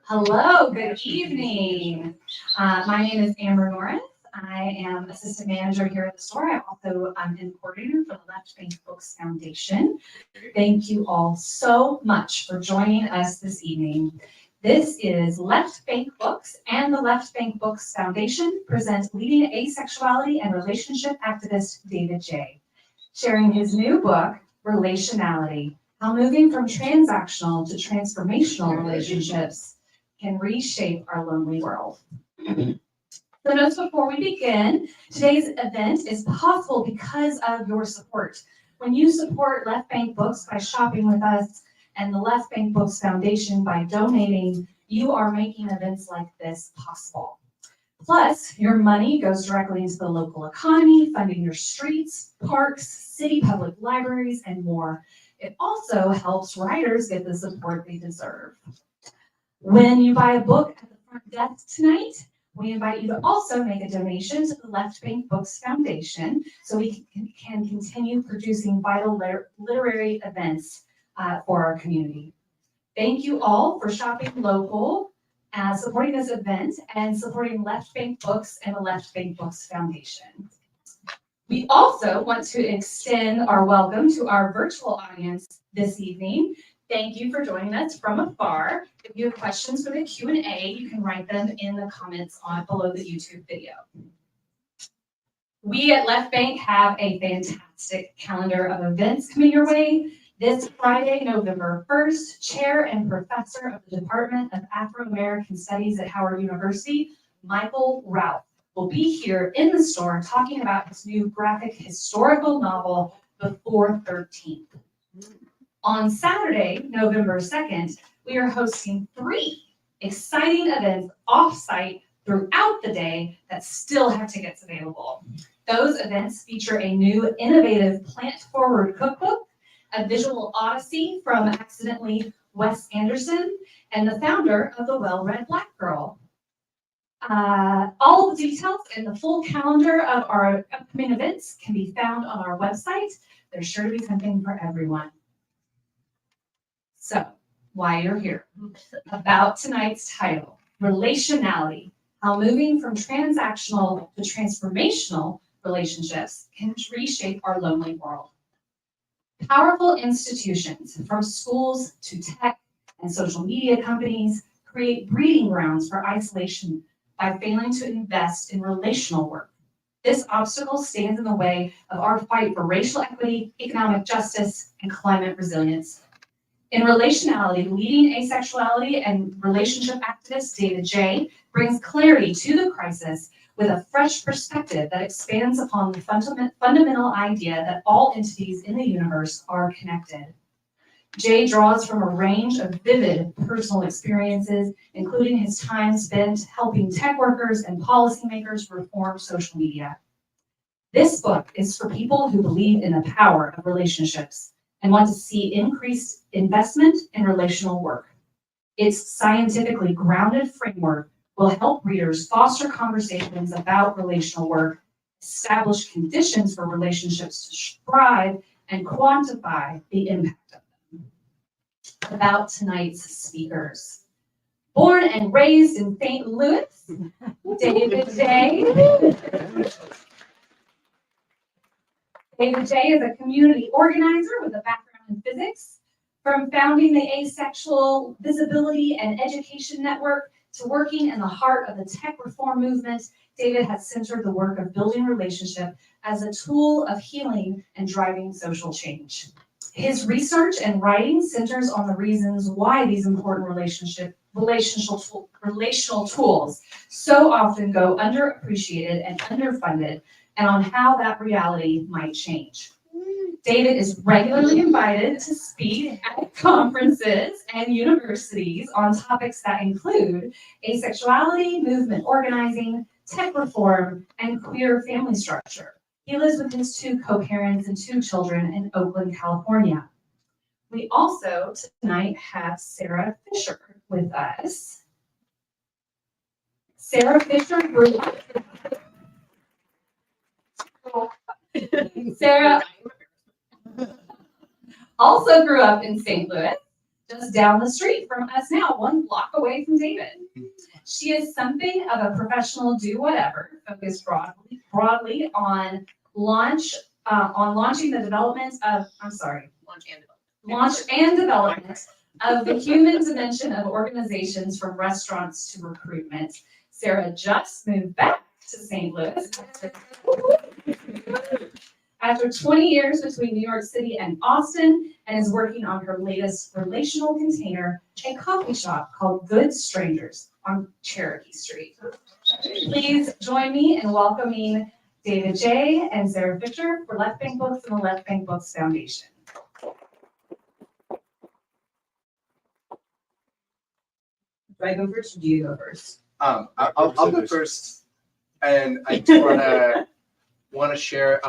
Hello, good evening. My name is Amber Norris. I am assistant manager here at the store. I also am coordinator for the Left Bank Books Foundation. Thank you all so much for joining us this evening. This is Left Bank Books and the Left Bank Books Foundation present leading asexuality and relationship activist David J. sharing his new book, Relationality, How Moving from Transactional to Transformational Relationships Can Reshape Our Lonely World. So notes before we begin, today's event is possible because of your support. When you support Left Bank Books by shopping with us and the Left Bank Books Foundation by donating, you are making events like this possible. Plus, your money goes directly into the local economy, funding your streets, parks, city public libraries, and more. It also helps writers get the support they deserve. When you buy a book at the front desk tonight, we invite you to also make a donation to the Left Bank Books Foundation so we can continue producing vital literary events for our community. Thank you all for shopping local, supporting this event, and supporting Left Bank Books and the Left Bank Books Foundation. We also want to extend our welcome to our virtual audience this evening. Thank you for joining us from afar. If you have questions for the Q&A, you can write them in the comments below the YouTube video. We at Left Bank have a fantastic calendar of events coming your way. This Friday, November 1st, Chair and Professor of the Department of Afro-American Studies at Howard University, Michael Ralph, will be here in the store talking about his new graphic historical novel, Before 13th. On Saturday, November 2nd, we are hosting 3 exciting events off-site throughout the day that still have tickets available. Those events feature a new innovative plant-forward cookbook, a visual odyssey from accidentally Wes Anderson, and the founder of the Well-Read Black Girl. All the details and the full calendar of our upcoming events can be found on our website. There's sure to be something for everyone. So, why you're here. About tonight's title, Relationality, How Moving from Transactional to Transformational Relationships Can Reshape Our Lonely World. Powerful institutions, from schools to tech and social media companies, create breeding grounds for isolation by failing to invest in relational work. This obstacle stands in the way of our fight for racial equity, economic justice, and climate resilience. In Relationality, leading asexuality and relationship activist David J. brings clarity to the crisis with a fresh perspective that expands upon the fundamental idea that all entities in the universe are connected. Jay draws from a range of vivid personal experiences, including his time spent helping tech workers and policymakers reform social media. This book is for people who believe in the power of relationships and want to see increased investment in relational work. Its scientifically grounded framework will help readers foster conversations about relational work, establish conditions for relationships to thrive, and quantify the impact of them. About tonight's speakers. Born and raised in St. Louis, David J. David J. is a community organizer with a background in physics. From founding the Asexual Visibility and Education Network to working in the heart of the tech reform movement, David has centered the work of building relationship as a tool of healing and driving social change. His research and writing centers on the reasons why these important relational tools so often go underappreciated and underfunded, and on how that reality might change. David is regularly invited to speak at conferences and universities on topics that include asexuality, movement organizing, tech reform, and queer family structure. He lives with his 2 co-parents and 2 children in Oakland, California. We also tonight have Sarah Fisher with us. Sarah Fisher grew up Sarah also grew up in St. Louis, just down the street from us now, 1 block away from David. She is something of a professional do-whatever, focused broadly on launching the development of, launch and development of the human dimension of organizations from restaurants to recruitment. Sarah just moved back to St. Louis after 20 years between New York City and Austin, and is working on her latest relational container, a coffee shop called Good Strangers on Cherokee Street. Please join me in welcoming David J. and Sarah Fisher for Left Bank Books and the Left Bank Books Foundation. Do I go first or do you go first? I'll go first, and I just want to share.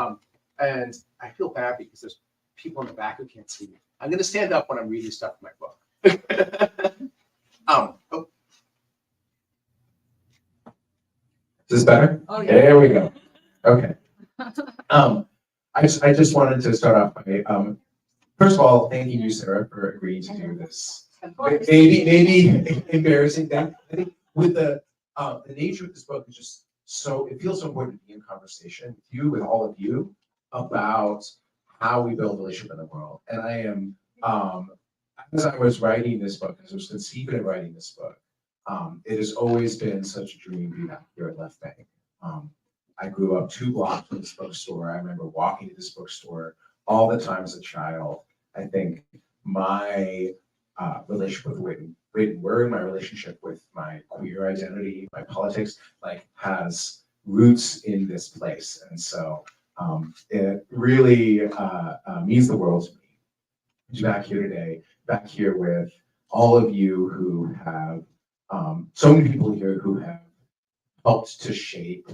And I feel bad because there's people in the back who can't see me. I'm going to stand up when I'm reading stuff in my book. Oh. Is this better? Oh, yeah. There we go. Okay. I just wanted to start off by first of all thanking you, Sarah, for agreeing to do this. Maybe embarrassing thing. I think with the nature of this book is just so it feels so important to be in conversation with you, with all of you, about how we build relationship in the world. And I am as I was writing this book, as I was conceiving and writing this book, it has always been such a dream to be back here at Left Bank. I grew up 2 blocks from this bookstore. I remember walking to this bookstore all the time as a child. I think my relationship with written word, my relationship with my queer identity, my politics, like has roots in this place. And so it really means the world to me to be back here today, back here with all of you who have, so many people here who have helped to shape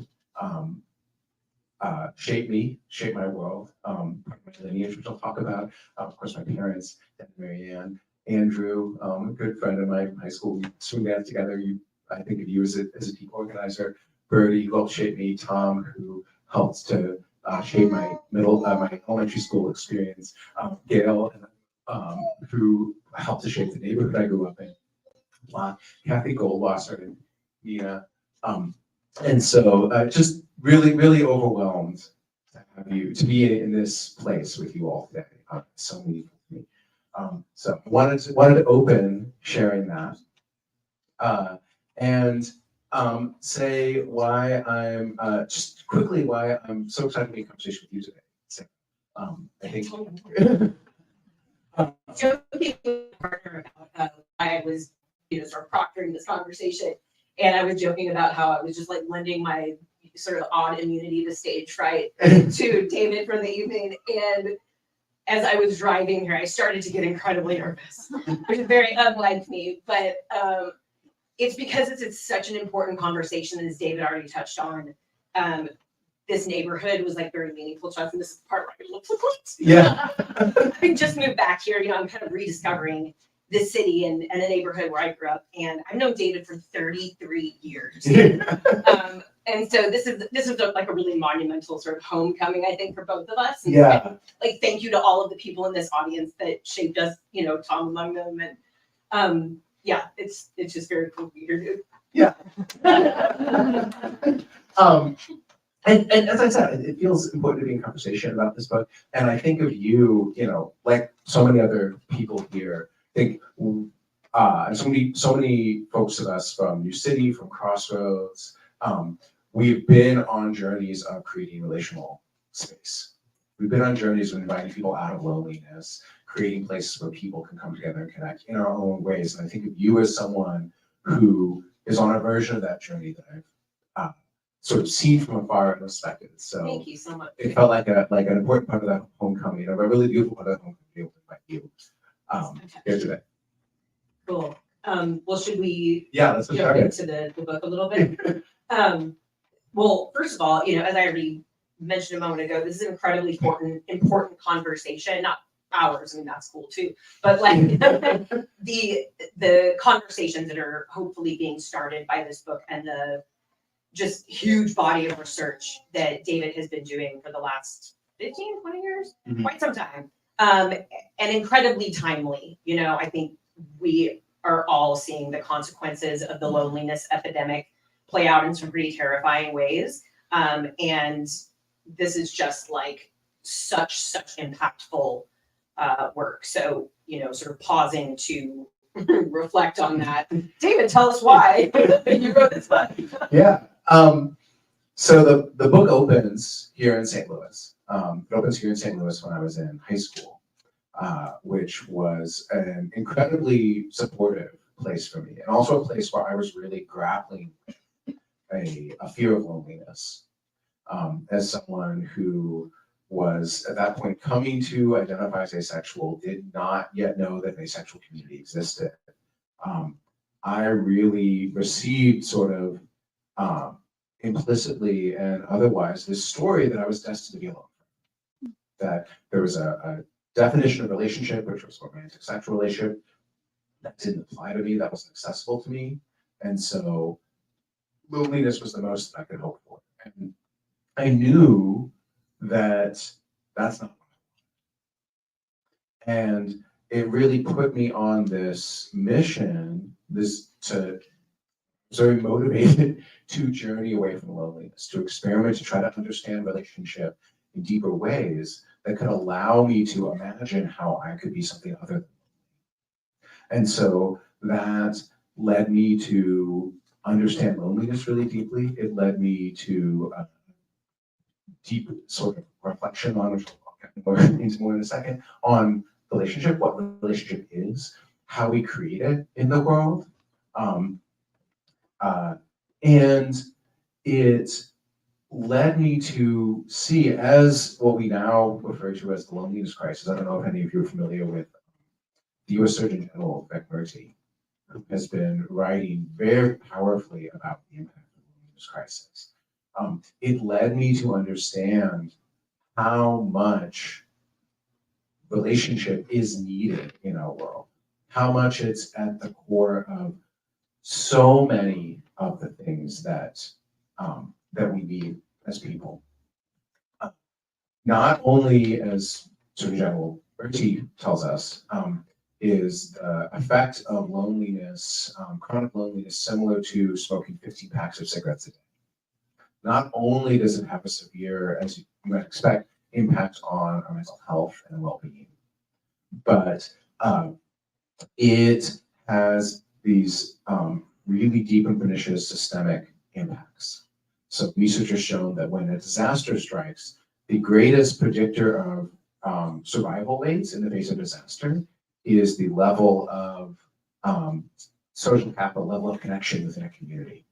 me, shape my world, my lineage, which I'll talk about. Of course, my parents, Dan and Marianne, Andrew, a good friend of mine from high school, we swim dance together. I think of you as a team organizer. Birdie, who helped shape me. Tom, who helped to shape my my elementary school experience. Gail, who helped to shape the neighborhood I grew up in. Kathy Goldwasser and Nina. And so just really, really overwhelmed to have you, to be in this place with you all today. So meaningful to me. So I wanted to open sharing that and say why I'm just quickly why I'm so excited to be in conversation with you today. So, I think Joking with my partner about I was, sort of proctoring this conversation, and I was joking about how I was just like lending my sort of odd immunity to stage fright to David for the evening. And as I was driving here, I started to get incredibly nervous, which is very unlike me. But it's because it's such an important conversation, as David already touched on. This neighborhood was like very meaningful to us, and this is the part where I look like, yeah. I just moved back here. I'm kind of rediscovering this city and a neighborhood where I grew up, and I've known David for 33 years. And so this is like a really monumental sort of homecoming, I think, for both of us. And Yeah. like, thank you to all of the people in this audience that shaped us, Tom among them, and yeah, it's just very cool to be here, dude. Yeah. And as I said, it feels important to be in conversation about this book. And I think of you, like so many other people here, and so many folks of us from New City, from Crossroads, we've been on journeys of creating relational space. We've been on journeys of inviting people out of loneliness, creating places where people can come together and connect in our own ways. And I think of you as someone who is on a version of that journey that I've sort of seen from afar and respected. So Thank you so much. it felt like an important part of that homecoming, a really beautiful part of that homecoming to be able to invite you here today. Cool. Well, should we Let's jump start it. into the book a little bit? Well, first of all, as I already mentioned a moment ago, this is an incredibly important conversation, not ours. I mean, that's cool too, but like the conversations that are hopefully being started by this book and the just huge body of research that David has been doing for the last 15, 20 years, Mhm. quite some time. And incredibly timely. You know, I think we are all seeing the consequences of the loneliness epidemic play out in some pretty terrifying ways. And this is just like such impactful work. So, you know, sort of pausing to reflect on that. David, tell us why you wrote this book. Yeah. So the book opens here in St. Louis. It opens here in St. Louis when I was in high school, which was an incredibly supportive place for me, and also a place where I was really grappling a fear of loneliness, as someone who was at that point coming to identify as asexual, did not yet know that an asexual community existed. I really received sort of implicitly and otherwise this story that I was destined to be alone. That there was a definition of relationship, which was a romantic sexual relationship, that didn't apply to me, that wasn't accessible to me. And so loneliness was the most I could hope for. And I knew that that's not. And it really put me on this mission, very motivated to journey away from loneliness, to experiment, to try to understand relationship in deeper ways that could allow me to imagine how I could be something other than. And so that led me to understand loneliness really deeply. It led me to deep sort of reflection on, which we'll get into more in a second, on relationship, what relationship is, how we create it in the world. And it led me to see, as what we now refer to as the loneliness crisis. I don't know if any of you are familiar with the US Surgeon General, Beck Murty, who has been writing very powerfully about the impact of the loneliness crisis. It led me to understand how much relationship is needed in our world, how much it's at the core of so many of the things that that we need as people. Not only, as Surgeon General Bertie tells us, is the effect of loneliness, chronic loneliness, similar to smoking 15 packs of cigarettes a day. Not only does it have a severe, as you might expect, impact on our mental health and well-being, but it has these really deep and pernicious systemic impacts. So research has shown that when a disaster strikes, the greatest predictor of survival rates in the face of disaster is the level of social capital, level of connection within a community.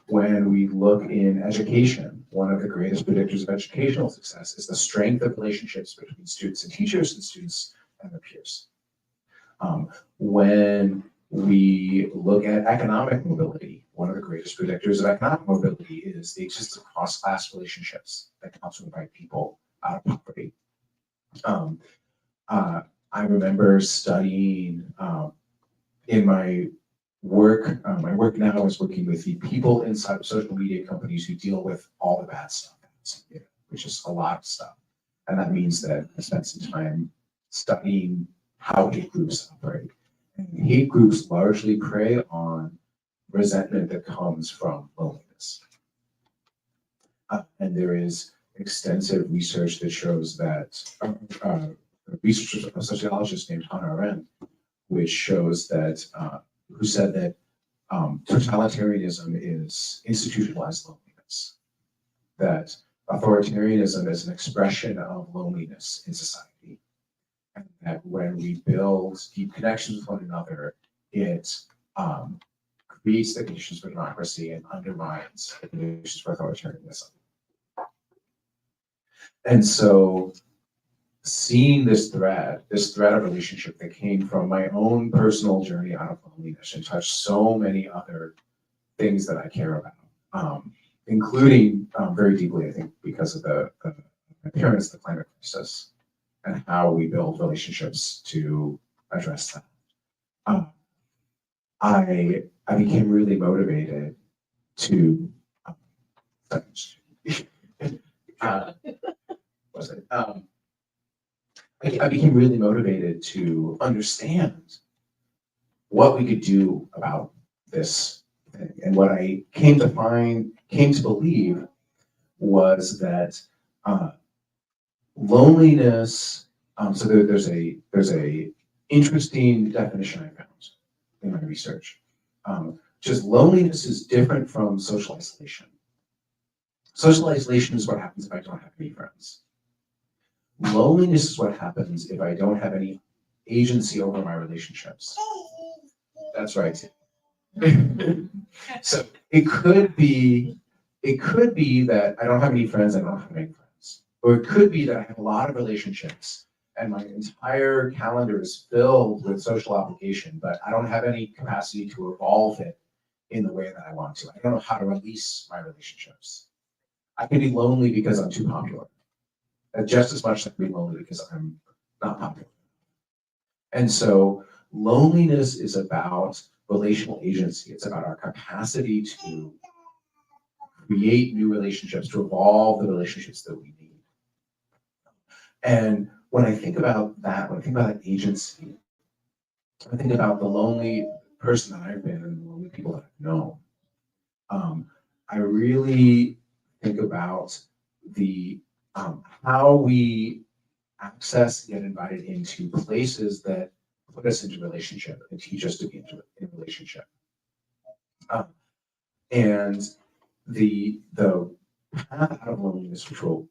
When we look in education, one of the greatest predictors of educational success is the strength of relationships between students and teachers and students and their peers. When we look at economic mobility, one of the greatest predictors of economic mobility is the existence of cross-class relationships that can also invite people out of poverty. I remember studying in my work now is working with the people inside of social media companies who deal with all the bad stuff, which is a lot of stuff. And that means that I spent some time studying how hate groups operate. And hate groups largely prey on resentment that comes from loneliness. And there is extensive research that shows that, a sociologist named Hannah Arendt, which shows that, who said that totalitarianism is institutionalized loneliness, that authoritarianism is an expression of loneliness in society, and that when we build deep connections with one another, it creates the conditions for democracy and undermines the conditions for authoritarianism. And so seeing this thread of relationship that came from my own personal journey out of loneliness and touched so many other things that I care about, including very deeply, I think, because of the appearance of the climate crisis and how we build relationships to address that. I became really motivated to Was it? I became really motivated to understand what we could do about this thing. And what I came to believe was that loneliness. So there's a interesting definition I found in my research. Just loneliness is different from social isolation. Social isolation is what happens if I don't have any friends. Loneliness is what happens if I don't have any agency over my relationships. That's right. So it could be that I don't have any friends, I don't have any friends. Or it could be that I have a lot of relationships and my entire calendar is filled with social obligation, but I don't have any capacity to evolve it in the way that I want to. I don't know how to release my relationships. I can be lonely because I'm too popular. And just as much as I can be lonely because I'm not popular. And so loneliness is about relational agency. It's about our capacity to create new relationships, to evolve the relationships that we need. And when I think about that, when I think about that agency, I think about the lonely person that I've been and the lonely people that I've known. I really think about the how we access and get invited into places that put us into relationship and teach us to be in relationship. And the path out of loneliness, which we'll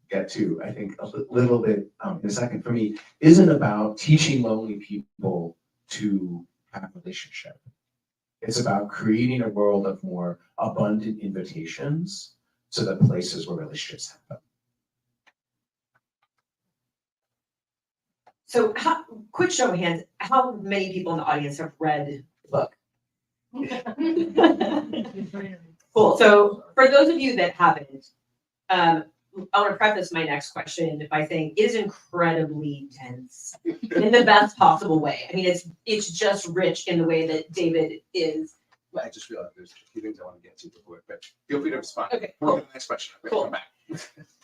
get to, I think, a little bit in a second, for me, isn't about teaching lonely people to have a relationship. It's about creating a world of more abundant invitations to the places where relationships happen. So, quick show of hands, how many people in the audience have read the book? Cool. So, for those of you that haven't, I want to preface my next question by saying it is incredibly dense in the best possible way. I mean, it's just rich in the way that David is. I just realized there's a few things I want to get to before, but feel free to respond. Okay, We'll cool. go to the next question. Cool. Come back.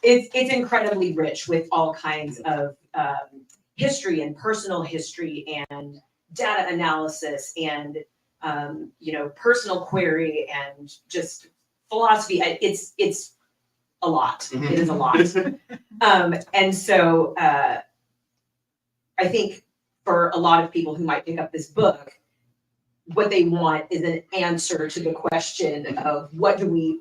It's incredibly rich with all kinds of history and personal history and data analysis and personal query and just philosophy. It's a lot. It is a lot. And so I think for a lot of people who might pick up this book, what they want is an answer to the question of what do we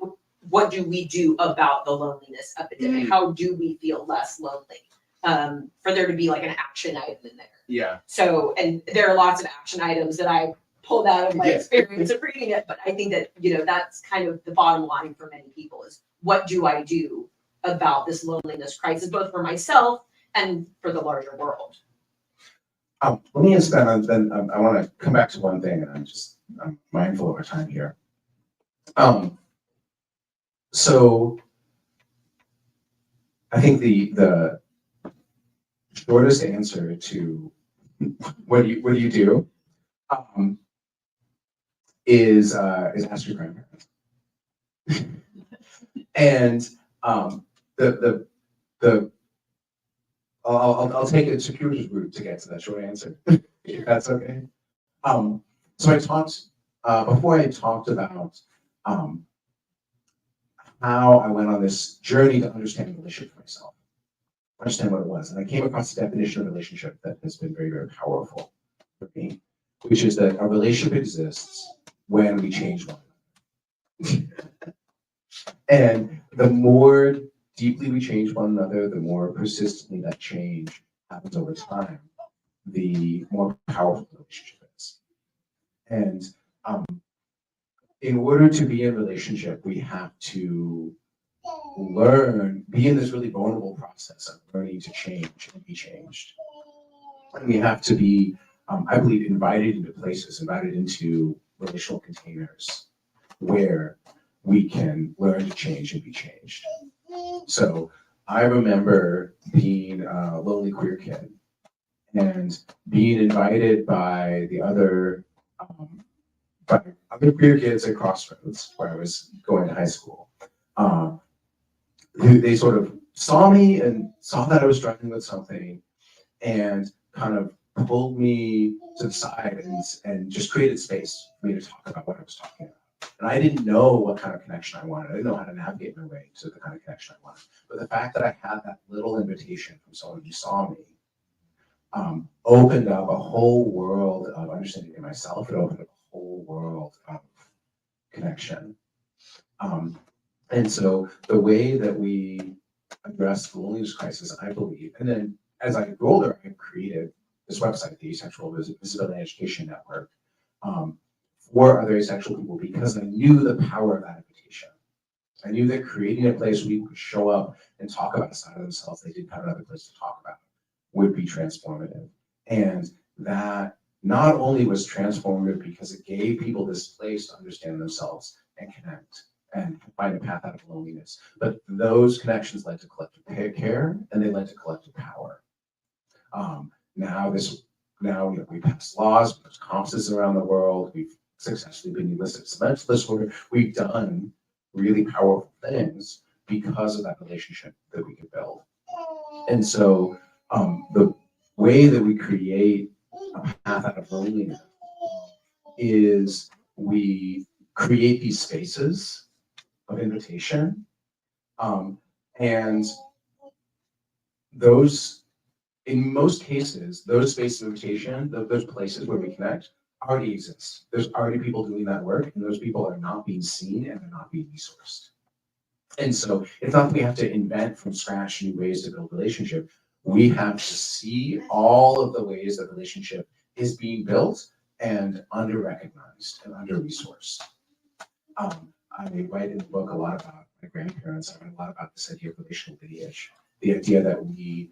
do about the loneliness epidemic? How do we feel less lonely? For there to be like an action item in there. Yeah. So, and there are lots of action items that I pulled out of my experience of reading it, but I think that, that's kind of the bottom line for many people is what do I do about this loneliness crisis, both for myself and for the larger world? Let me expand on, I want to come back to one thing, and I'm mindful of our time here. So I think the shortest answer to what do you do is ask your grandparents. And I'll take a circuitous route to get to that short answer, if that's okay. So I talked before I talked about how I went on this journey to understand relationship for myself, understand what it was, and I came across a definition of relationship that has been very, very powerful for me, which is that a relationship exists when we change one another. And the more deeply we change one another, the more persistently that change happens over time, the more powerful the relationship is. And in order to be in a relationship, we have to be in this really vulnerable process of learning to change and be changed. And we have to be, I believe, invited into places, invited into relational containers where we can learn to change and be changed. So I remember being a lonely queer kid and being invited by other queer kids at Crossroads where I was going to high school who they sort of saw me and saw that I was struggling with something and kind of pulled me to the side and just created space for me to talk about what I was talking about. And I didn't know what kind of connection I wanted. I didn't know how to navigate my way to the kind of connection I wanted. But the fact that I had that little invitation from someone who saw me opened up a whole world of understanding of myself. It opened up a whole world of connection. And so the way that we address the loneliness crisis, I believe, and then as I grew older, I created this website, the Asexual Visibility Education Network, for other asexual people because I knew the power of that invitation. I knew that creating a place where people could show up and talk about a side of themselves they didn't have another place to talk about would be transformative. And that not only was transformative because it gave people this place to understand themselves and connect and find a path out of loneliness, but those connections led to collective care and they led to collective power. Now we passed laws, there's conferences around the world, we've successfully been enlisted as mental disorder, we've done really powerful things because of that relationship that we could build. And so the way that we create a path out of loneliness is we create these spaces of invitation, and those, in most cases, those spaces of invitation, those places where we connect, already exist. There's already people doing that work, and those people are not being seen and they're not being resourced. And so it's not that we have to invent from scratch new ways to build relationship. We have to see all of the ways that relationship is being built and under-recognized and under-resourced. I write in the book a lot about my grandparents. I write a lot about this idea of relational lineage. The idea that we,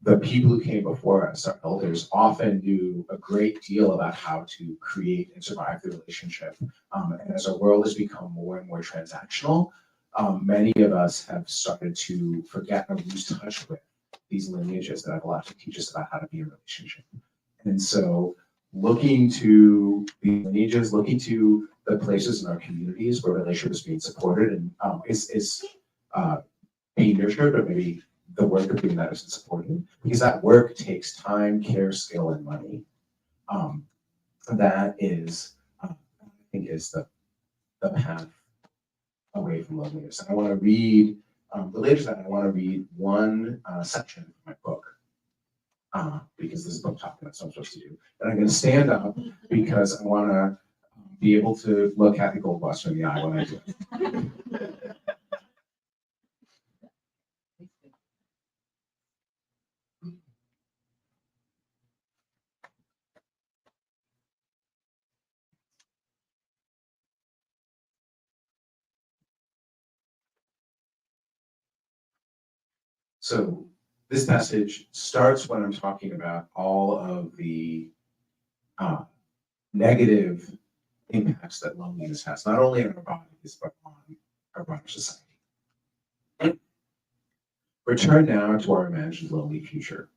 the people who came before us, our elders, often knew a great deal about how to create and survive the relationship. And as our world has become more and more transactional, many of us have started to forget or lose touch with these lineages that have a lot to teach us about how to be in a relationship. And so looking to the lineages, looking to the places in our communities where relationship is being supported and is being nurtured, but maybe the work of doing that isn't supported, because that work takes time, care, skill, and money. That is, I think, is the path away from loneliness. And I want to read, related to that, I want to read one section from my book, because this is book talk, that's what I'm supposed to do. And I'm going to stand up because I want to be able to look at the Goldbuster in the eye when I do it. So this message starts when I'm talking about all of the negative impacts that loneliness has, not only on our bodies, but on our broader society. Return now to our imagined lonely future.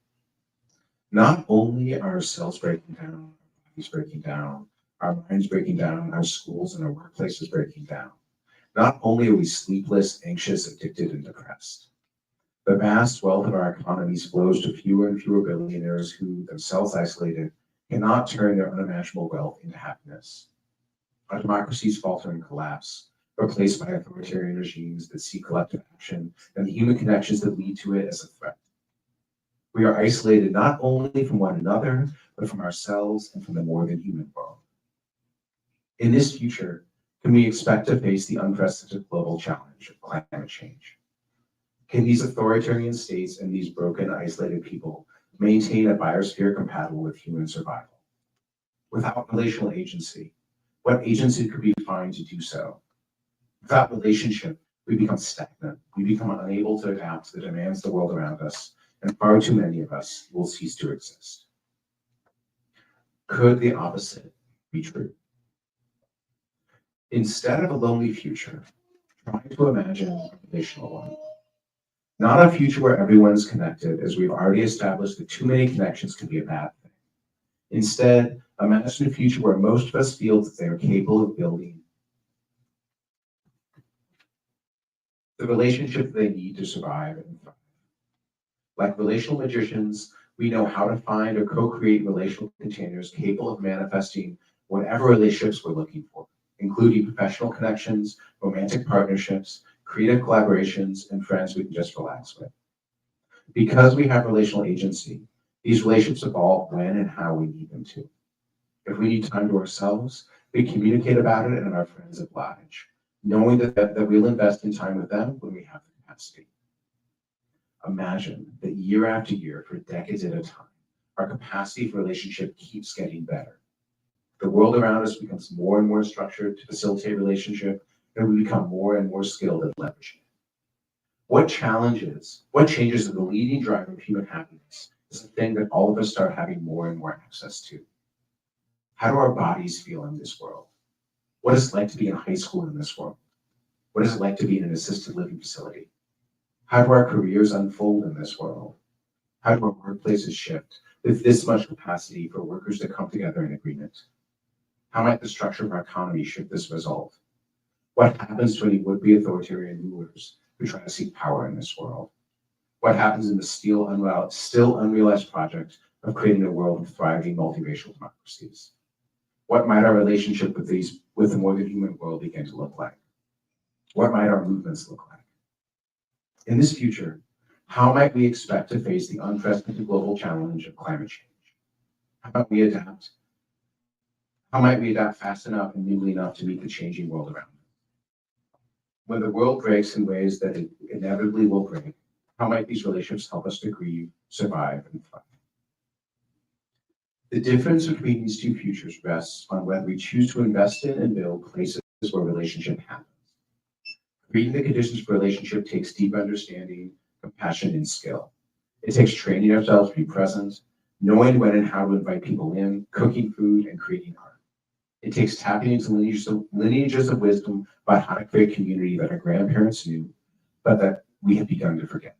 Not only are our cells breaking down, our bodies breaking down, our minds breaking down, our schools and our workplaces breaking down. Not only are we sleepless, anxious, addicted, and depressed. The vast wealth of our economies flows to fewer and fewer billionaires who, themselves isolated, cannot turn their unimaginable wealth into happiness. Our democracies falter and collapse, replaced by authoritarian regimes that seek collective action and the human connections that lead to it as a threat. We are isolated not only from one another, but from ourselves and from the more than human world. In this future, can we expect to face the unprecedented global challenge of climate change? Can these authoritarian states and these broken, isolated people maintain a biosphere compatible with human survival? Without relational agency, what agency could we find to do so? Without relationship, we become stagnant. We become unable to adapt to the demands of the world around us, and far too many of us will cease to exist. Could the opposite be true? Instead of a lonely future, try to imagine a relational one. Not a future where everyone's connected, as we've already established that too many connections can be a bad thing. Instead, imagine a future where most of us feel that they are capable of building the relationship they need to survive and thrive. Like relational magicians, we know how to find or co-create relational containers capable of manifesting whatever relationships we're looking for, including professional connections, romantic partnerships, creative collaborations, and friends we can just relax with. Because we have relational agency, these relationships evolve when and how we need them to. If we need time to ourselves, we communicate about it and our friends oblige, knowing that we'll invest in time with them when we have the capacity. Imagine that year after year, for decades at a time, our capacity for relationship keeps getting better. The world around us becomes more and more structured to facilitate relationship, and we become more and more skilled at leveraging it. What changes are the leading driver of human happiness is the thing that all of us start having more and more access to. How do our bodies feel in this world? What is it like to be in high school in this world? What is it like to be in an assisted living facility? How do our careers unfold in this world? How do our workplaces shift with this much capacity for workers to come together in agreement? How might the structure of our economy shift this result? What happens to any would-be authoritarian rulers who try to seek power in this world? What happens in the still unrealized project of creating a world of thriving multiracial democracies? What might our relationship with the more than human world begin to look like? What might our movements look like? In this future, how might we expect to face the unprecedented global challenge of climate change? How might we adapt? How might we adapt fast enough and nimbly enough to meet the changing world around us? When the world breaks in ways that it inevitably will break, how might these relationships help us to grieve, survive, and thrive? The difference between these two futures rests on whether we choose to invest in and build places where relationship happens. Creating the conditions for relationship takes deep understanding, compassion, and skill. It takes training ourselves to be present, knowing when and how to invite people in, cooking food, and creating art. It takes tapping into lineages of wisdom about how to create community that our grandparents knew, but that we have begun to forget.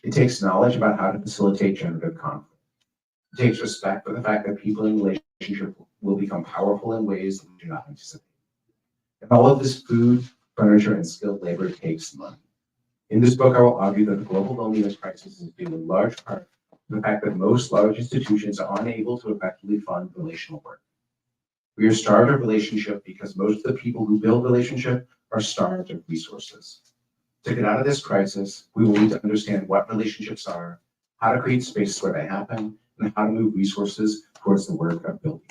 It takes knowledge about how to facilitate generative conflict. It takes respect for the fact that people in relationship will become powerful in ways that we do not anticipate. And all of this food, furniture, and skilled labor takes money. In this book, I will argue that the global loneliness crisis is due in large part to the fact that most large institutions are unable to effectively fund relational work. We are starved of relationship because most of the people who build relationship are starved of resources. To get out of this crisis, we will need to understand what relationships are, how to create spaces where they happen, and how to move resources towards the work of building.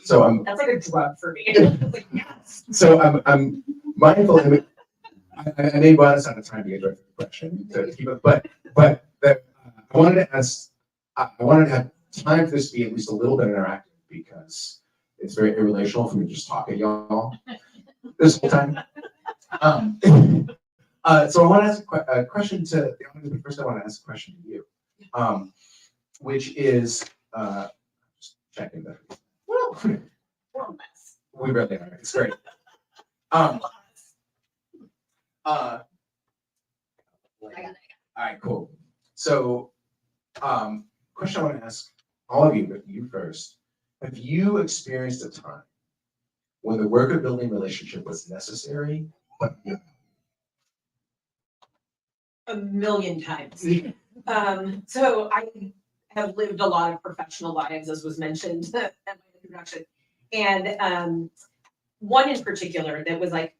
So That's like a drug for me. Like, yes. So I'm mindful. I may run us out of time to get to the question to keep it, but I wanted to ask. I wanted to have time for this to be at least a little bit interactive because it's very irrelational for me to just talk at y'all this whole time. So I want to ask a question to the audience, but first I want to ask a question to you, which is just checking that. We're a mess. We really are. It's great. All right, cool. So, question I want to ask all of you, but you first. Have you experienced a time when the work of building relationship was necessary, but A million times. So I have lived a lot of professional lives, as was mentioned at my introduction. And one in particular that was like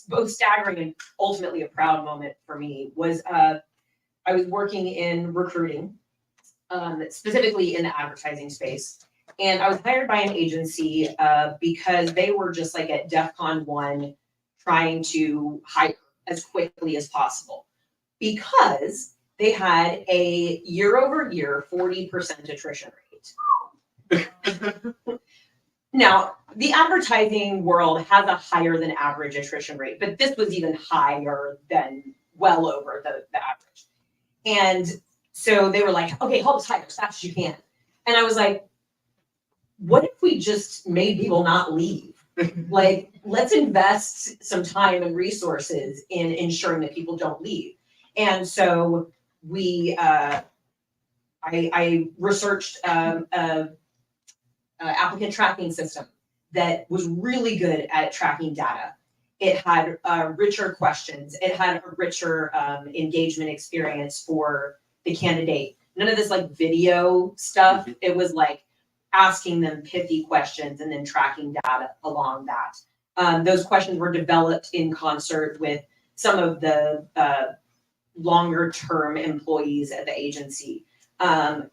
both staggering and ultimately a proud moment for me was I was working in recruiting, specifically in the advertising space. And I was hired by an agency because they were just like at DEFCON 1 trying to hire as quickly as possible because they had a year-over-year 40% attrition rate. Now, the advertising world has a higher than average attrition rate, but this was even higher than well over the average. And so they were like, okay, help us hire as fast as you can. And I was like, what if we just made people not leave? Like, let's invest some time and resources in ensuring that people don't leave. And so I researched a applicant tracking system that was really good at tracking data. It had richer questions. It had a richer engagement experience for the candidate. None of this like video stuff. It was like asking them pithy questions and then tracking data along that. Those questions were developed in concert with some of the longer term employees at the agency. So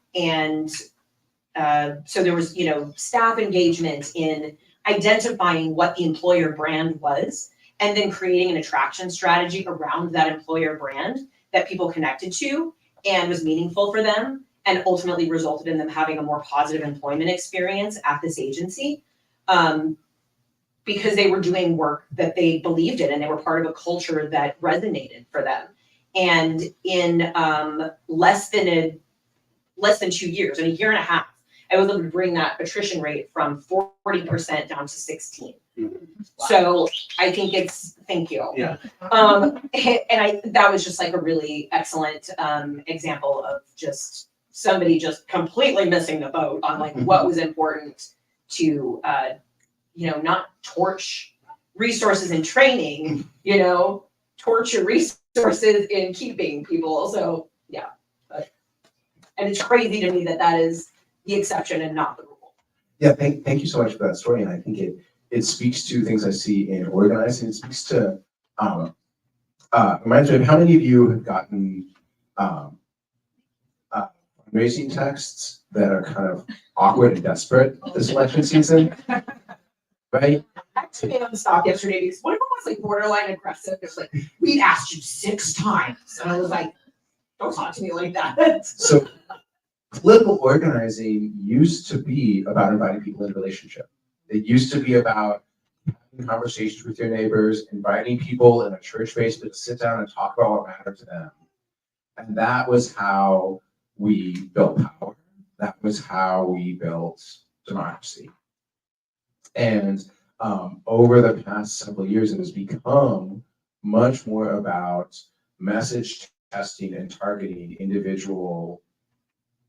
there was, staff engagement in identifying what the employer brand was, and then creating an attraction strategy around that employer brand that people connected to and was meaningful for them, and ultimately resulted in them having a more positive employment experience at this agency, because they were doing work that they believed in and they were part of a culture that resonated for them. And in less than 2 years, in a year and a half, I was able to bring that attrition rate from 40% down to 16. So I think thank you. Yeah. That was just like a really excellent example of just somebody just completely missing the boat on like what was important to, not torch resources in training, torch your resources in keeping people. So yeah, and it's crazy to me that is the exception and not the rule. Yeah, thank you so much for that story, and I think it speaks to things I see in organizing. It speaks to reminds me of how many of you have gotten fundraising texts that are kind of awkward and desperate this election season, right? I actually made them stop yesterday because one of them was like borderline aggressive. It's like, we asked you 6 times, and I was like, don't talk to me like that. So political organizing used to be about inviting people into relationship. It used to be about having conversations with your neighbors, inviting people in a church basement to sit down and talk about what mattered to them. And that was how we built power. That was how we built democracy. And over the past several years, it has become much more about message testing and targeting individual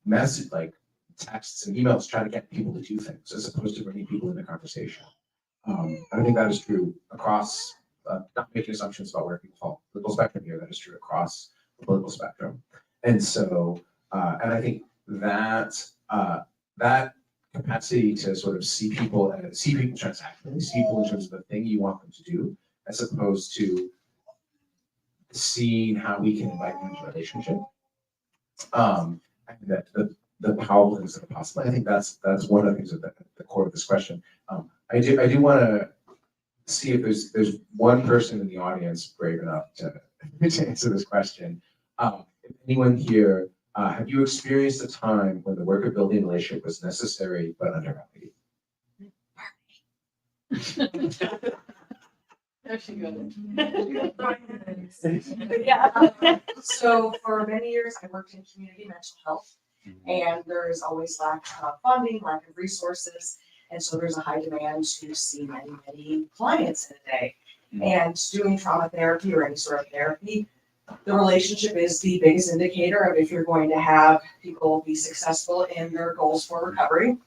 message, like texts and emails, trying to get people to do things as opposed to bringing people into conversation. I think that is true across, not making assumptions about where people fall, political spectrum here, that is true across the political spectrum. And so, and I think that that capacity to sort of see people transactionally, see people in terms of the thing you want them to do, as opposed to seeing how we can invite them into a relationship. And that the powerful things that are possible. I think that's one of the things at the core of this question. I do want to see if there's one person in the audience brave enough to answer this question. If anyone here, have you experienced a time when the work of building a relationship was necessary but undervalued? There she goes. Yeah. So for many years, I worked in community mental health, and there is always lack of funding, lack of resources, and so there's a high demand to see many, many clients in a day. And doing trauma therapy or any sort of therapy, the relationship is the biggest indicator of if you're going to have people be successful in their goals for recovery.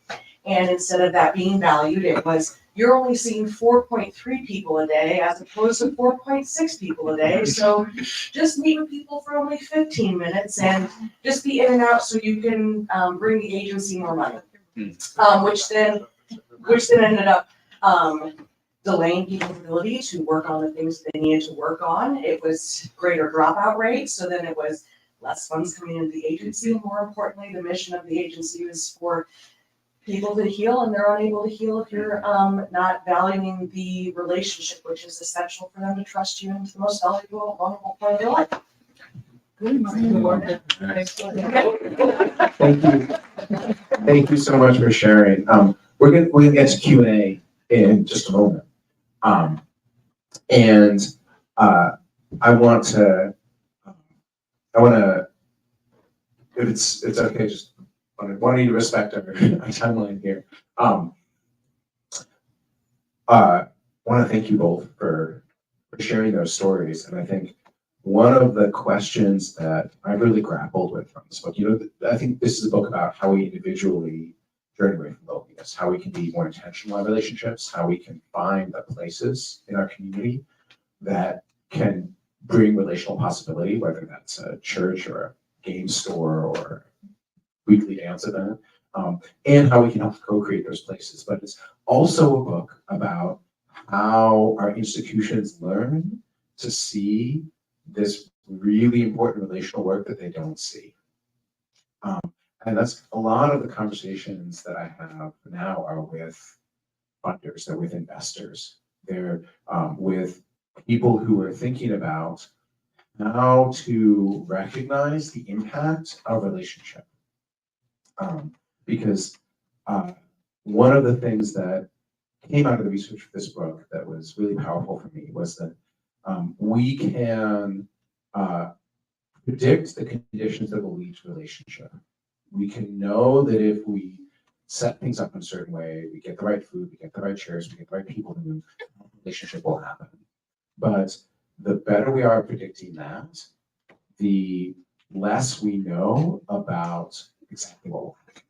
And instead of that being valued, it was, you're only seeing 4.3 people a day as opposed to 4.6 people a day. So just meet with people for only 15 minutes and just be in and out so you can bring the agency more money. Which then ended up delaying people's ability to work on the things they needed to work on. It was greater dropout rates. So then it was less funds coming into the agency. More importantly, the mission of the agency was for people to heal, and they're unable to heal if you're not valuing the relationship, which is essential for them to trust you into the most valuable, vulnerable part of their life. Thank you. Thank you so much for sharing. We're gonna get to Q&A in just a moment. I want to, if it's okay, just wanting to respect our timeline here. Want to thank you both for sharing those stories. And I think one of the questions that I really grappled with from this book, I think this is a book about how we individually journey away from loneliness, how we can be more intentional in relationships, how we can find the places in our community that can bring relational possibility, whether that's a church or a game store or weekly dance event, and how we can help co-create those places. But it's also a book about how our institutions learn to see this really important relational work that they don't see. And that's a lot of the conversations that I have now are with funders, they're with investors, they're with people who are thinking about how to recognize the impact of relationship. Because one of the things that came out of the research for this book that was really powerful for me was that we can predict the conditions that will lead to relationship. We can know that if we set things up in a certain way, we get the right food, we get the right chairs, we get the right people to move, relationship will happen. But the better we are at predicting that, the less we know about exactly what will happen.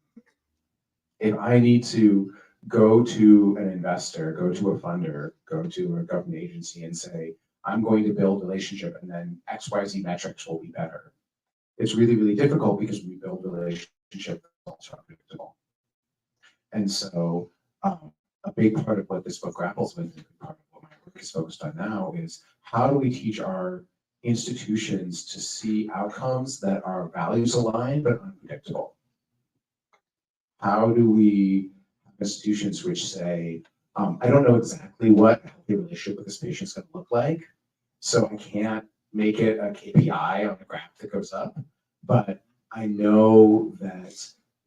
If I need to go to an investor, go to a funder, go to a government agency and say, I'm going to build a relationship and then XYZ metrics will be better. It's really, really difficult because when we build a relationship, it's also unpredictable. And so a big part of what this book grapples with, and a big part of what my work is focused on now, is how do we teach our institutions to see outcomes that are values aligned but unpredictable? How do we have institutions which say, I don't know exactly what a healthy relationship with this patient is going to look like, so I can't make it a KPI on the graph that goes up, but I know that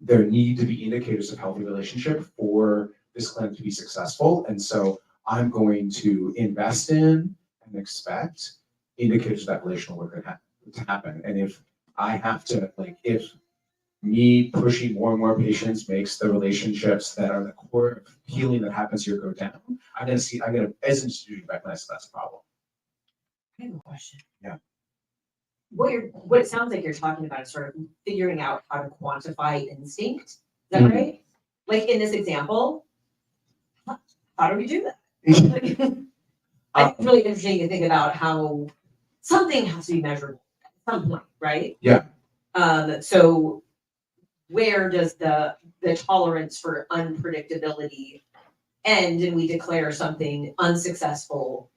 there need to be indicators of healthy relationship for this clinic to be successful. And so I'm going to invest in and expect indicators of that relational work to happen. And if I have to, like, if me pushing more and more patients makes the relationships that are the core of healing that happens here go down, I'm gonna, as an institution, recognize that's a problem. I have a question. Yeah. What it sounds like you're talking about is sort of figuring out how to quantify instinct. Is that Mhm. right? Like in this example, how do we do that? It's really interesting to think about how something has to be measurable at some point, right? Yeah. So where does the tolerance for unpredictability end and we declare something unsuccessful,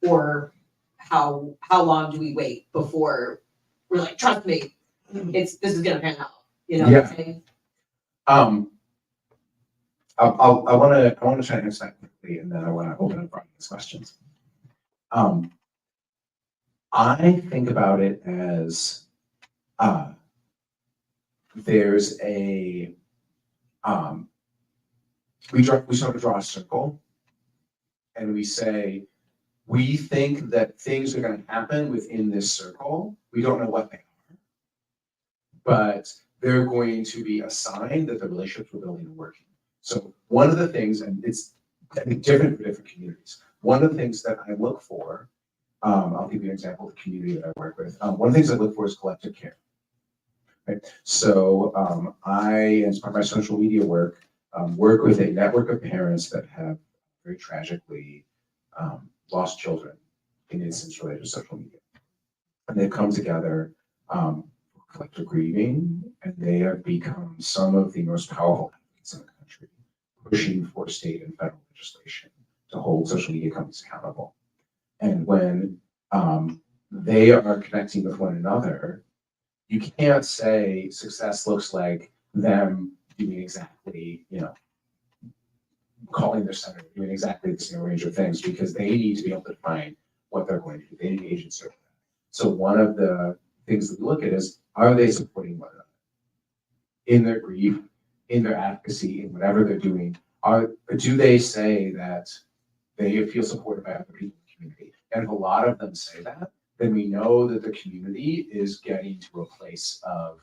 or how long do we wait before we're like, trust me, this is gonna pan out, you know what I'm saying? I want to try to answer that quickly, and then I want to open up for audience questions. I think about it as there's a we sort of draw a circle, and we say we think that things are going to happen within this circle. We don't know what they are, but they're going to be a sign that the relationships we're building are working. So one of the things, and it's different for different communities, one of the things that I look for, I'll give you an example of the community that I work with. One of the things I look for is collective care. Right? So I, as part of my social media work with a network of parents that have very tragically lost children in incidents related to social media. And they've come together for collective grieving, and they have become some of the most powerful advocates in the country, pushing for state and federal legislation to hold social media companies accountable. And when they are connecting with one another, you can't say success looks like them doing exactly, calling their center, doing exactly the same range of things, because they need to be able to define what they're going to do. They need agency. So one of the things that we look at is, are they supporting one another in their grief, in their advocacy, in whatever they're doing? Do they say that they feel supported by other people in the community? And if a lot of them say that, then we know that the community is getting to a place of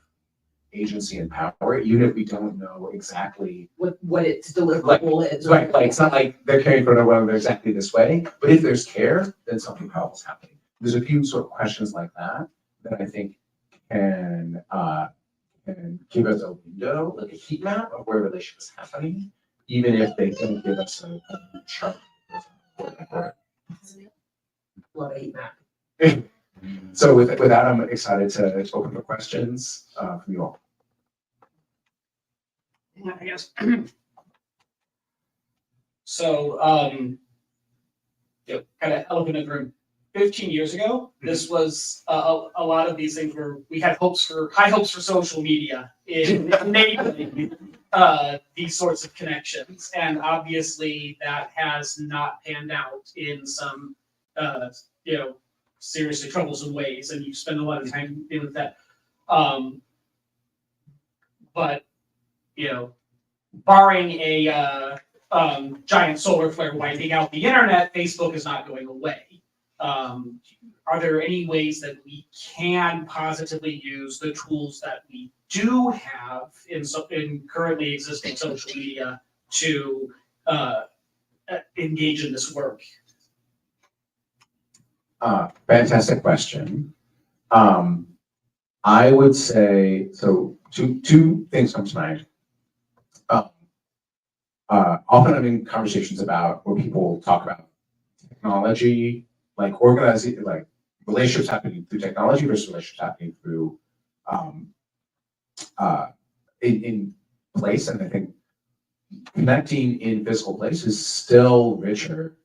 agency and power, even if we don't know exactly what its deliverable is. Right, like it's not like they're caring for everyone exactly this way, but if there's care, then something powerful is happening. There's a few sort of questions like that that I think can can give us a window, like a heat map of where relationships is happening, even if they don't give us a chart. Love a heat map. So with that, I'm excited to open for questions from you all. I guess. So, kind of elephant in the room. 15 years ago, this was a lot of these things where we had high hopes for social media in enabling these sorts of connections, and obviously that has not panned out in some seriously troublesome ways, and you spend a lot of time dealing with that. But barring a giant solar flare wiping out the internet, Facebook is not going away. Are there any ways that we can positively use the tools that we do have in currently existing social media to engage in this work? Fantastic question. I would say, so two things come to mind. Often I'm in conversations about where people talk about technology, like organizing, like relationships happening through technology versus relationships happening through in place. And I think connecting in physical place is still richer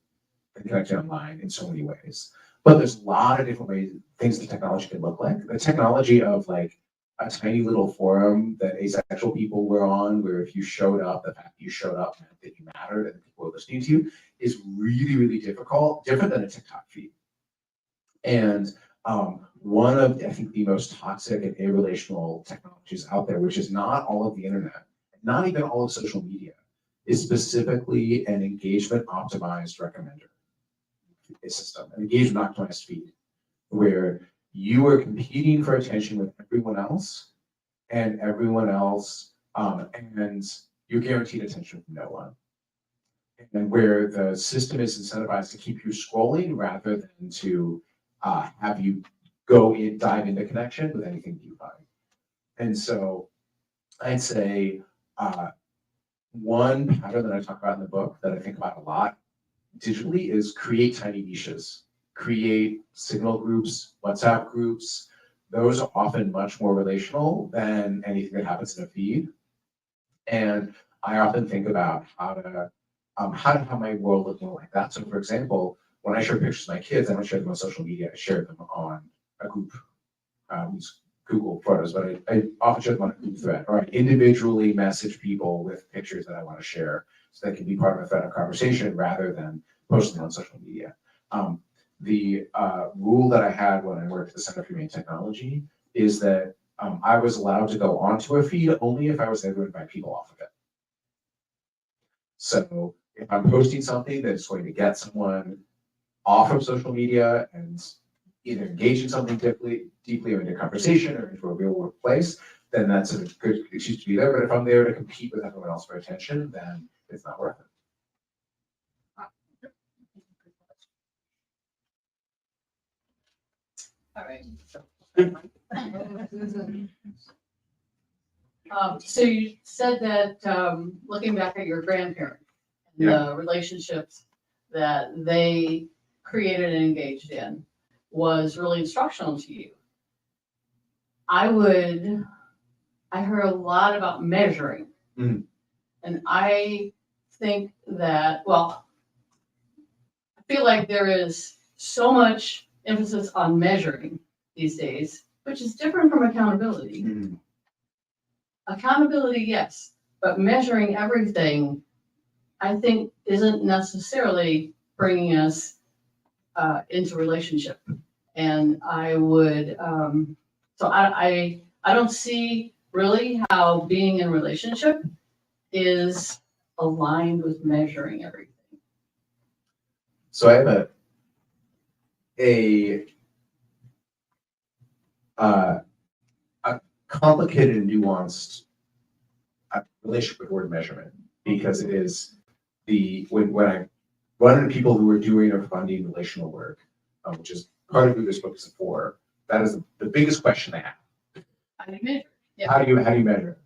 than connecting online in so many ways. But there's a lot of different ways, things that technology can look like. The technology of like a tiny little forum that asexual people were on, where if you showed up, the fact that you showed up meant that you mattered and people were listening to you, is really, really different than a TikTok feed. And one of, I think, the most toxic and irrelational technologies out there, which is not all of the internet, not even all of social media, is specifically an engagement optimized recommender system, an engagement optimized feed, where you are competing for attention with everyone else, and you're guaranteed attention from no one. And where the system is incentivized to keep you scrolling rather than to have you dive into connection with anything you find. And so I'd say one pattern that I talk about in the book that I think about a lot digitally is create tiny niches, create signal groups, WhatsApp groups. Those are often much more relational than anything that happens in a feed. And I often think about how to have my world look more like that. So for example, when I share pictures of my kids, I don't share them on social media, I share them on a group, Google Photos, but I often share them on a group thread, or I individually message people with pictures that I want to share so they can be part of a thread of conversation rather than posting them on social media. The rule that I had when I worked at the Center for Humane Technology is that I was allowed to go onto a feed only if I was able to invite people off of it. So if I'm posting something that's going to get someone off of social media and either engage in something deeply or into conversation or into a real workplace, then that's a good excuse to be there. But if I'm there to compete with everyone else for attention, then it's not worth it. All right. So you said that looking back at your grandparents, the relationships that they created and engaged in was really instructional to you. I heard a lot about measuring. Mhm. And I think that, well, I feel like there is so much emphasis on measuring these days, which is different from accountability. Mm-hmm. Accountability, yes, but measuring everything, I think, isn't necessarily bringing us into relationship. And I would, so I don't see really how being in relationship is aligned with measuring everything. So I have a complicated and nuanced relationship with word measurement, because it is when I run into people who are doing or funding relational work, which is part of who this book is for, that is the biggest question they have. I measure. Yeah. How do you measure it?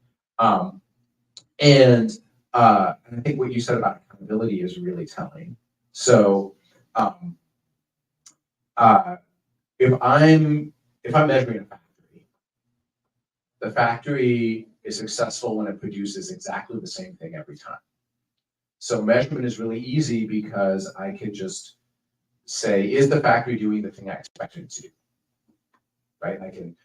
And I think what you said about accountability is really telling. So if I'm measuring a factory, the factory is successful when it produces exactly the same thing every time. So measurement is really easy because I can just say, is the factory doing the thing I expected it to do? Right? I can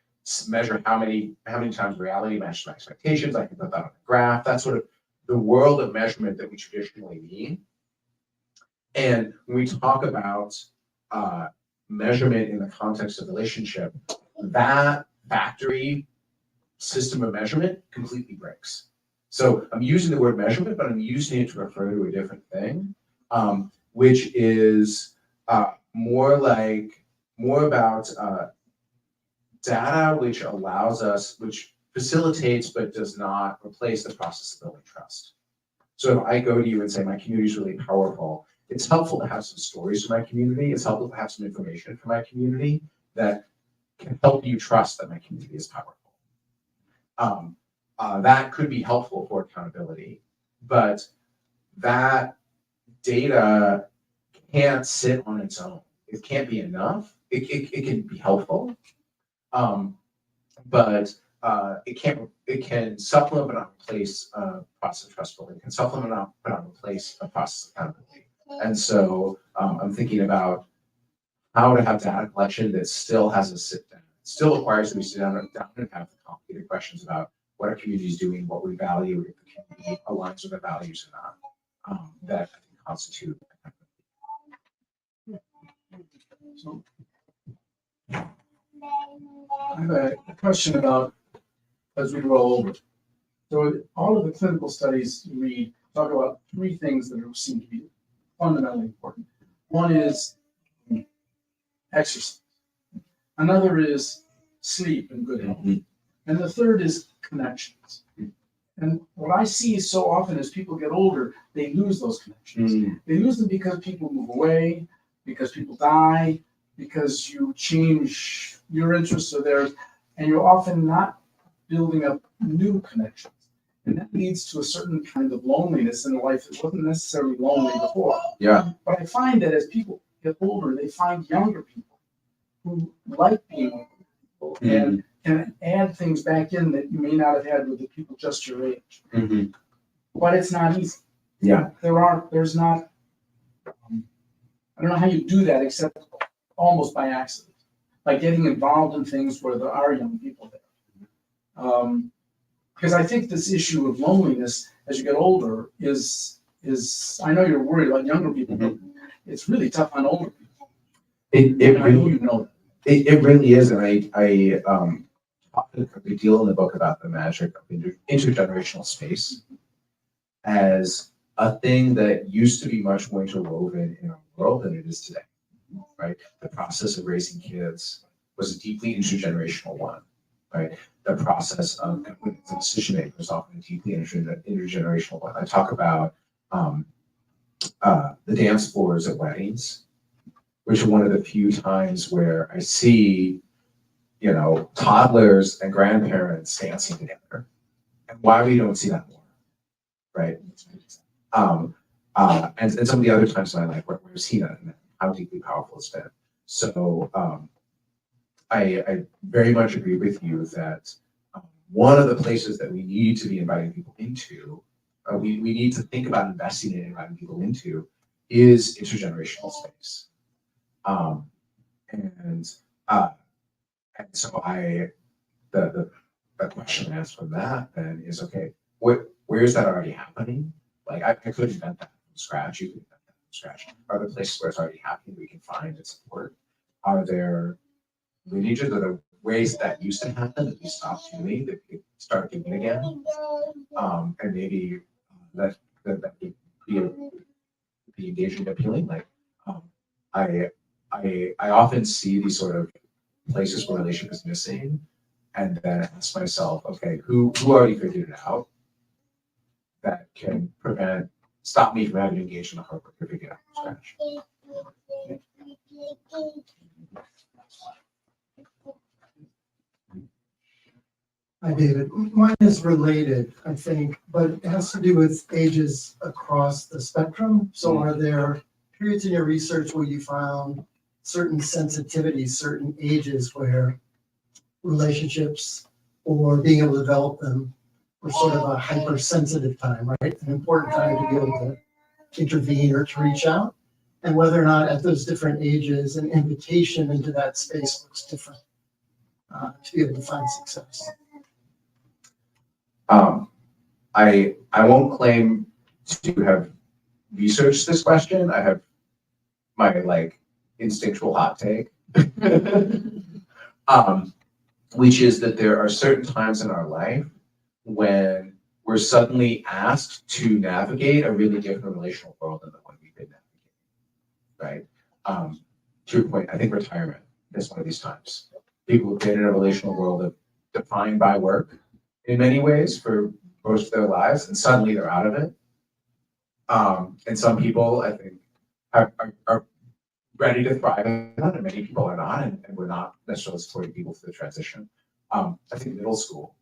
measure how many times reality matches my expectations. I can put that on a graph. That's sort of the world of measurement that we traditionally mean. And when we talk about measurement in the context of relationship, that factory system of measurement completely breaks. So I'm using the word measurement, but I'm using it to refer to a different thing, which is more about data which facilitates but does not replace the process of building trust. So if I go to you and say my community is really powerful, it's helpful to have some stories from my community. It's helpful to have some information from my community that can help you trust that my community is powerful. That could be helpful for accountability, but that data can't sit on its own. It can't be enough. It can be helpful, but it can supplement but not replace a process of trust building. It can supplement but not replace a process of accountability. And so I'm thinking about how to have data collection that still has a sit down. It still requires that we sit down and have the complicated questions about what our community is doing, what we value, if the community aligns with our values or not, that I think constitute. So, I have a question about as we roll over. So all of the clinical studies you read talk about three things that seem to be fundamentally important. One is exercise. Another is sleep and good health. And the third is connections. And what I see so often as people get older, they lose those connections. They lose them because people move away, because people die, because you change your interests or theirs, and you're often not building up new connections. And that leads to a certain kind of loneliness in life that wasn't necessarily lonely before. Yeah. But I find that as people get older, they find younger people who like being with people and can add things back in that you may not have had with the people just your age. But it's not easy. Yeah. There's not, I don't know how you do that except almost by accident, by getting involved in things where there are young people there. Because I think this issue of loneliness as you get older is I know you're worried about younger people, but it's really tough on older people. It I know you know that. It really is, and I talk a good deal in the book about the magic of intergenerational space as a thing that used to be much more interwoven in our world than it is today, right? The process of raising kids was a deeply intergenerational one, right? The process of decision making was often a deeply intergenerational one. I talk about the dance floors at weddings, which are one of the few times where I see, toddlers and grandparents dancing together, and why we don't see that more, right? And some of the other times in my life where I've seen that and how deeply powerful it's been. So I very much agree with you that one of the places that we need to be inviting people into, we need to think about investing in inviting people into, is intergenerational space. And so the question I asked from that then is, okay, where is that already happening? Like I could invent that from scratch. You could invent that from scratch. Are there places where it's already happening we can find and support? Are there lineages or the ways that used to happen that we stopped doing that we could start doing again? And maybe that would be engaging and appealing. Like I often see these sort of places where relationship is missing, and then ask myself, okay, who already figured it out that can stop me from having to engage in the hard work to figure it out from scratch. Hi, David. Mine is related, I think, but it has to do with ages across the spectrum. So are there periods in your research where you found certain sensitivities, certain ages where relationships or being able to develop them were sort of a hypersensitive time, right? An important time to be able to intervene or to reach out? And whether or not at those different ages, an invitation into that space looks different to be able to find success. I won't claim to have researched this question. I have my like instinctual hot take. Which is that there are certain times in our life when we're suddenly asked to navigate a really different relational world than the one we've been navigating, right? To your point, I think retirement is one of these times. People have been in a relational world of defined by work in many ways for most of their lives, and suddenly they're out of it. And some people, I think, are ready to thrive in that, and many people are not, and we're not necessarily supporting people through the transition. I think middle school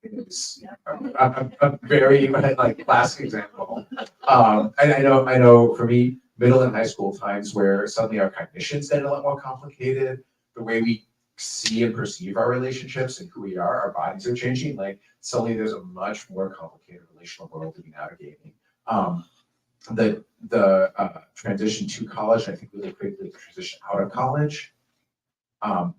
is a very like classic example. And I know for me, middle and high school times where suddenly our cognitions get a lot more complicated, the way we see and perceive our relationships and who we are, our bodies are changing. Like suddenly there's a much more complicated relational world to be navigating. The transition to college, and I think really quickly the transition out of college,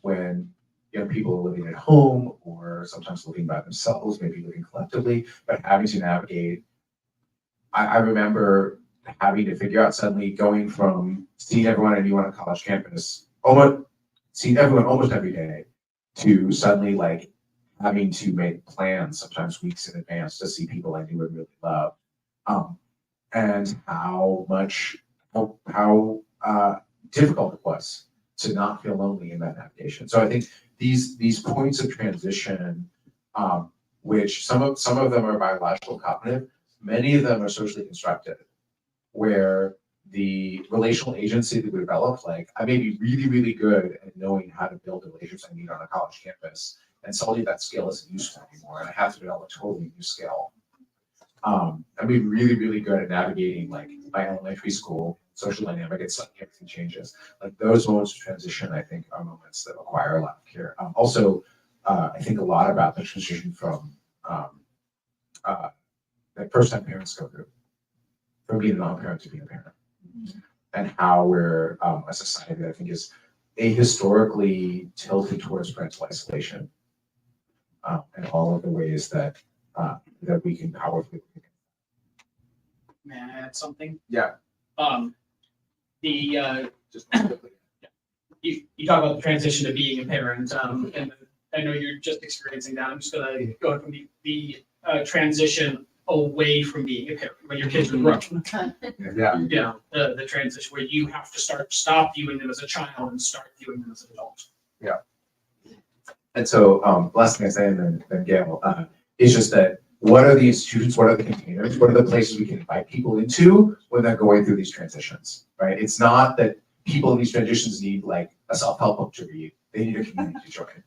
when young people are living at home or sometimes living by themselves, maybe living collectively, but having to navigate. I remember having to figure out suddenly going from seeing everyone I knew on a college campus, seeing everyone almost every day, to suddenly like having to make plans sometimes weeks in advance to see people I knew and really loved. And how difficult it was to not feel lonely in that navigation. So I think these points of transition, which some of them are biological cognitive, many of them are socially constructed, where the relational agency that we develop, like I may be really, really good at knowing how to build the relationships I need on a college campus, and suddenly that skill isn't useful anymore, and I have to develop a totally new skill. I'd be really, really good at navigating like my elementary school social dynamic, and suddenly everything changes. Like those moments of transition, I think, are moments that require a lot of care. Also, I think a lot about the transition from that first-time parents go through, from being a non-parent to being a parent, and how we're a society that I think is ahistorically tilted towards parental isolation, and all of the ways that that we can powerfully. May I add something? Yeah. Just quickly. You talk about the transition to being a parent, and I know you're just experiencing that. I'm just gonna go from the transition away from being a parent when your kids are grown. Yeah. You know, the transition where you have to stop viewing them as a child and start viewing them as an adult. And so, last thing I say, and then Gail, is just that what are the institutions, what are the containers, what are the places we can invite people into when they're going through these transitions, right? It's not that people in these transitions need like a self-help book to read, they need a community to join.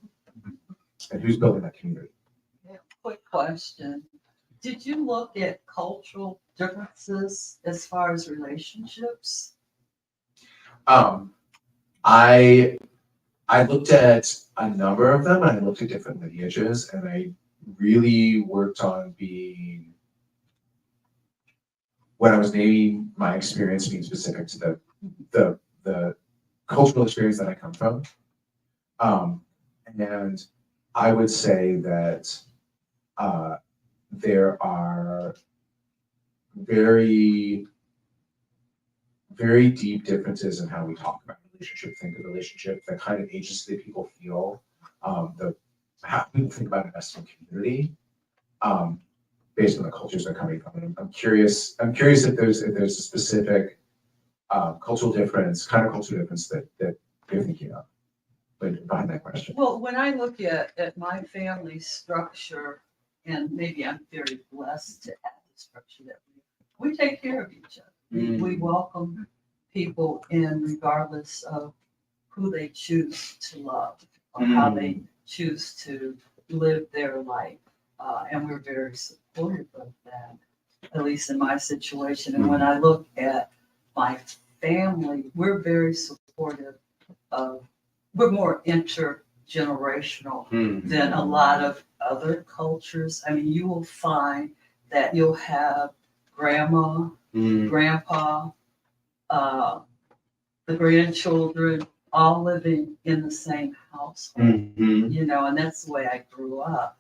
And who's building that community? Quick question. Did you look at cultural differences as far as relationships? I looked at a number of them, and I looked at different lineages, and I really worked on being, when I was naming my experience, being specific to the cultural experience that I come from. And I would say that there are very, very deep differences in how we talk about relationship, think of relationship, the kind of agency that people feel, how people think about investing in community, based on the cultures they're coming from. And I'm curious if there's a specific cultural difference, kind of cultural difference that you're thinking of behind that question. Well, when I look at my family structure, and maybe I'm very blessed to have the structure that we take care of each other. We welcome people in regardless of who they choose to love or how they choose to live their life. And we're very supportive of that, at least in my situation. And when I look at my family, we're very supportive of, we're more intergenerational than a lot of other cultures. I mean, you will find that you'll have grandma, grandpa, the grandchildren, all living in the same house, you know, and that's the way I grew up.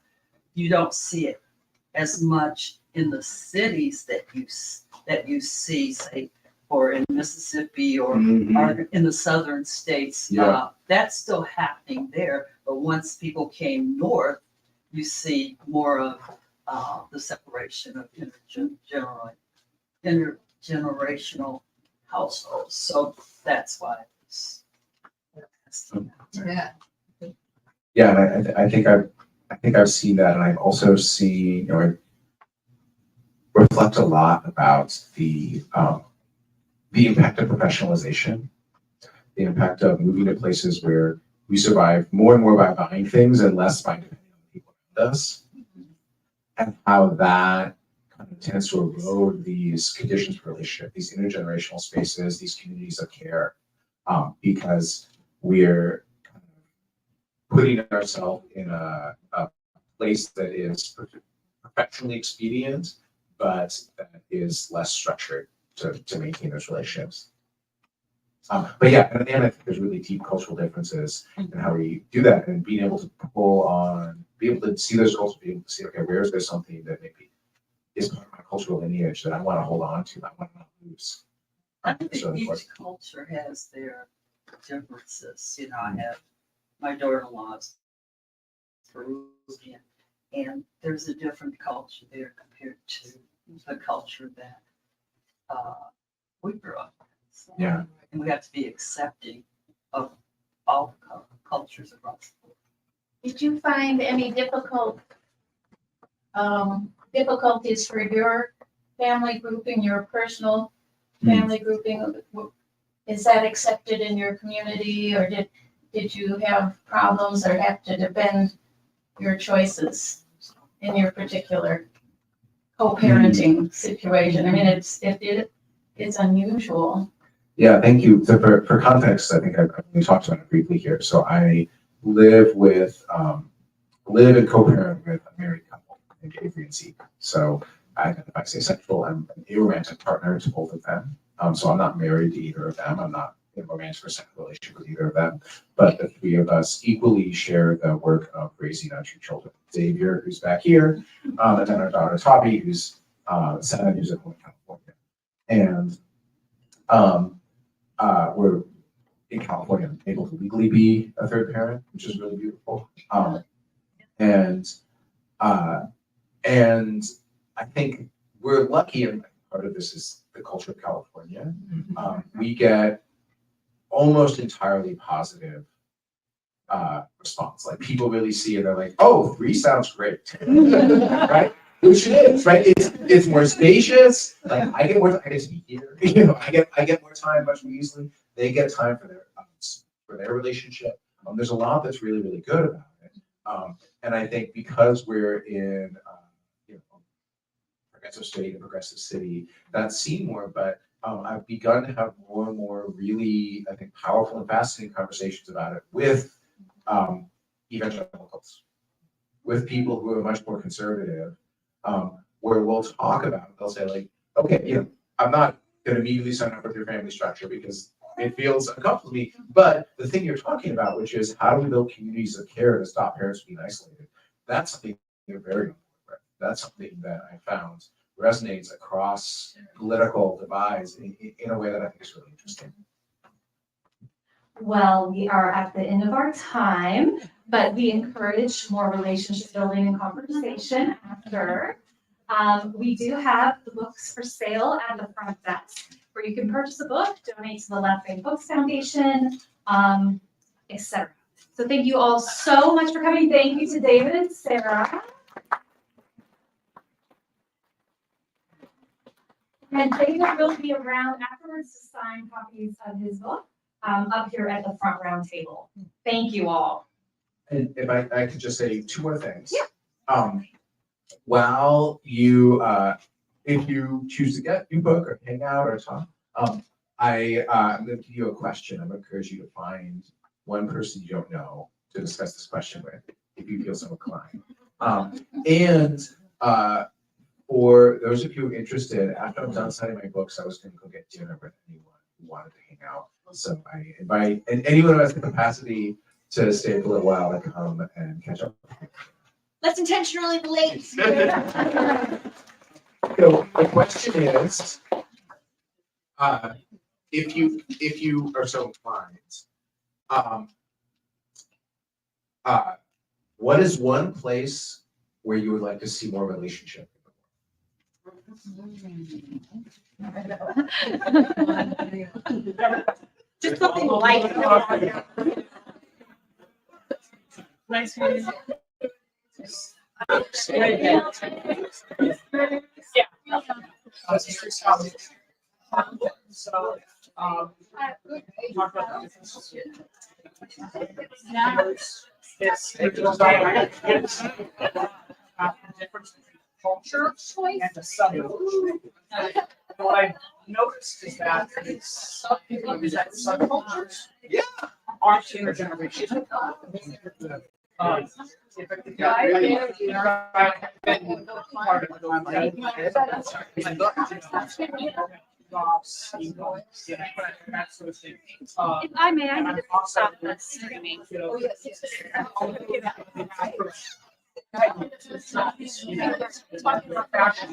You don't see it as much in the cities that you see, say, or in Mississippi or in the southern states. Yeah. That's still happening there, but once people came north, you see more of the separation of intergenerational households. So that's why it's. Yeah. Yeah, and I think I've seen that, and I've also seen, you know, I reflect a lot about the impact of professionalization, the impact of moving to places where we survive more and more by buying things and less by depending on the people around us, and how that kind of tends to erode these conditions for relationship, these intergenerational spaces, these communities of care, because we're putting ourselves in a place that is professionally expedient, but that is less structured to maintain those relationships. But yeah, and I think there's really deep cultural differences in how we do that, and being able to be able to see those cultures, be able to see, okay, where is there something that maybe is part of my cultural lineage that I want to hold on to, I want to not lose. I think So each important. culture has their differences. You know, I have my daughter-in-law's Peruvian, and there's a different culture there compared to the culture that we grew up in. So, Yeah. and we have to be accepting of all cultures across the board. Did you find any difficulties for your family grouping, your personal family grouping? Is that accepted in your community, or did you have problems or have to defend your choices in your particular co-parenting situation? I mean, it's unusual. Yeah, thank you. So for context, I think I've only talked about it briefly here. So I live in co-parent with a married couple named Avery and Zeke. So I identify as asexual. I'm an aromantic partner to both of them. So I'm not married to either of them. I'm not in a romantic or sexual relationship with either of them. But the three of us equally share the work of raising our two children. Xavier, who's back here, and then our daughter Tavi, who's 7, who's at home in California. And we're in California able to legally be a third parent, which is really beautiful. And I think we're lucky, and part of this is the culture of California. We get almost entirely positive response. Like people really see it, they're like, "Oh, 3 sounds great," right? Which it is, right? It's more spacious. Like I get more. I get to be here. You know, I get more time much more easily. They get time for their relationship. There's a lot that's really really good about it. And I think because we're in progressive state and progressive city, that's seen more. But I've begun to have more and more really, I think, powerful and fascinating conversations about it with evangelicals, with people who are much more conservative, where we'll talk about it. They'll say like, okay, I'm not going to immediately sign up with your family structure because it feels uncomfortable to me. But the thing you're talking about, which is how do we build communities of care to stop parents from being isolated? That's something they're very important. Right? That's something that I found resonates across political divides in a way that I think is really interesting. Well, we are at the end of our time, but we encourage more relationship building and conversation after. We do have the books for sale at the front desk where you can purchase a book, donate to the Left Wing Books Foundation, etc. So thank you all so much for coming. Thank you to David and Sarah. And David will be around afterwards to sign copies of his book up here at the front round table. Thank you all. And if I could just say two more things. Yeah. While you, if you choose to get new book or hang out or talk, I'm going to give you a question. I'm going to encourage you to find one person you don't know to discuss this question with, if you feel so inclined. And for those of you interested, after I'm done signing my books, I was going to go get dinner with anyone who wanted to hang out. So I invite and anyone who has the capacity to stay for a little while to come and catch up. Let's intentionally be late. So the question is, if you are so inclined, what is one place where you would like to see more relationship? Just something like. So, it's difference between culture and the subculture. What I've noticed is that some people use that subcultures aren't intergenerational. If I may, I need to stop the streaming. Talking about fashion.